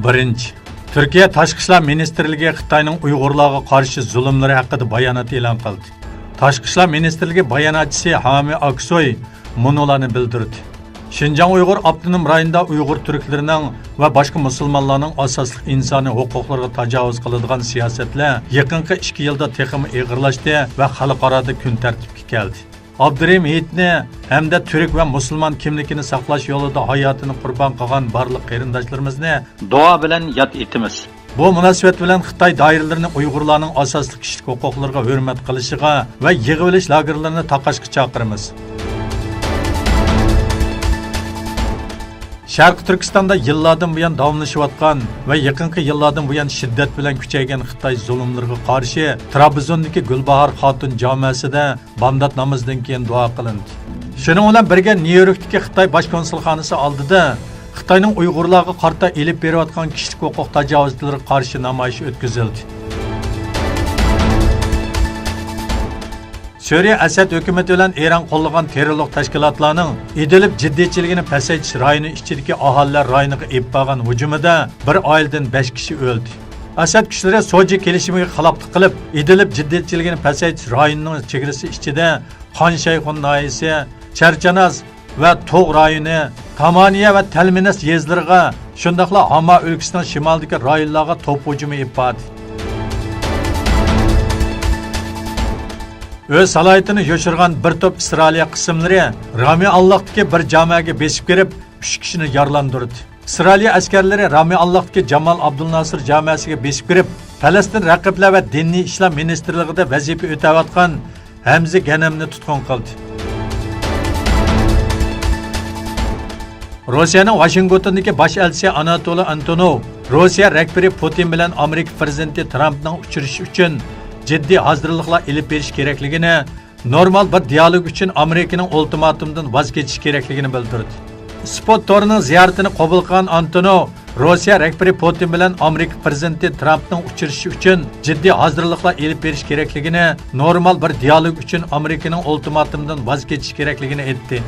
Birinchi, Türkiye Tashqi ishlar ministrligi Xitoyning Uyg'urlarga qarshi zulmlari haqida bayonot e'lon qildi. Tashqi ishlar ministrligi bayonotchisi Hami Aksoy munolarni bildirdi. Şinjan Uyghur Abdunum rayonida Uyg'ur turklarining va boshqa musulmonlarning asosli insoniy huquqlariga tajovuz qiladigan siyosatlar yaqinqi 2 yilda texmi ig'irlashdi va xalqaro kun tartibga keldi. Abdurim Hitni hamda turk va musulmon kimligini saqlash yo'lida hayotini qurbon qilgan barliq qarindoshlarimizni duo bilan yod etamiz. Bu munosabat bilan Xitoy doiralarini Uyg'urlarning asosli kishilik huquqlariga hurmat qilishiga va yig'ib olish lagerlarini taqashga chaqiramiz. Sharq Turkistonda yillardan buyon davomlashayotgan va yaqinqi yillardan buyon shiddat bilan kuchaygan Xitoy zulmlariga qarshi Trabzondagi Gulbahor Xotun jamoasida bomdod namozidan keyin duo qilindi. Shuning bilan birga Nyu-Yorkdagi Xitoy bosh konsulxonasi oldida Xitoyning Uyg'urlarga qarta elib berayotgan kishilik huquq tajovuzlariga qarshi namoyish o'tkazildi. Suriye Asad hükümeti bilan Eron qo'llagan terrorlik tashkilotlarning Idlib jiddiychiligini pasaytish rayoni ichidagi aholilar rayoniga eppagan hujumida bir oiladan 5 kishi o'ldi. Asad kuchlari Soji kelishimiga xiloflik qilib, Idlib jiddiychiligini pasaytish rayonining chegarasi ichida Xonshayxun noyisi, Charchanaz va Tog' rayoni, Kamaniya va Talminas yezlariga, shundaqla Hama o'lkasining shimolidagi rayonlarga to'p hujumi epadi. Öz salohiyatini yoshirgan bir to'p Isroiliya qismlari Rami Allohdagi bir jamoaga besib kirib, 3 kishini yaralandirdi. Isroiliya askarlari Rami Allohdagi Jamal Abdulnasir jamoasiga besib kirib, Falastin raqiblar va diniy ishlar ministrligida vazifa o'tayotgan Hamza Ganamni tutqun qildi. Rossiyaning Washingtondagi bosh elchisi Anatoly Antonov Rossiya rahbari Putin bilan Amerika prezidenti Trampning uchrashishi uchun ciddi hazırlıkla elib berish kerakligini, normal bir diyalog uchun Amerikaning ultimatumdan voz kechish kerakligini bildirdi. Spot torining ziyoratini qabul qilgan Antonov Rossiya rahbari Putin bilan Amerika prezidenti Trampning uchrashishi uchun ciddi hazırlıkla elib berish kerakligini, normal bir diyalog uchun Amerikaning ultimatumdan voz kechish kerakligini aytdi.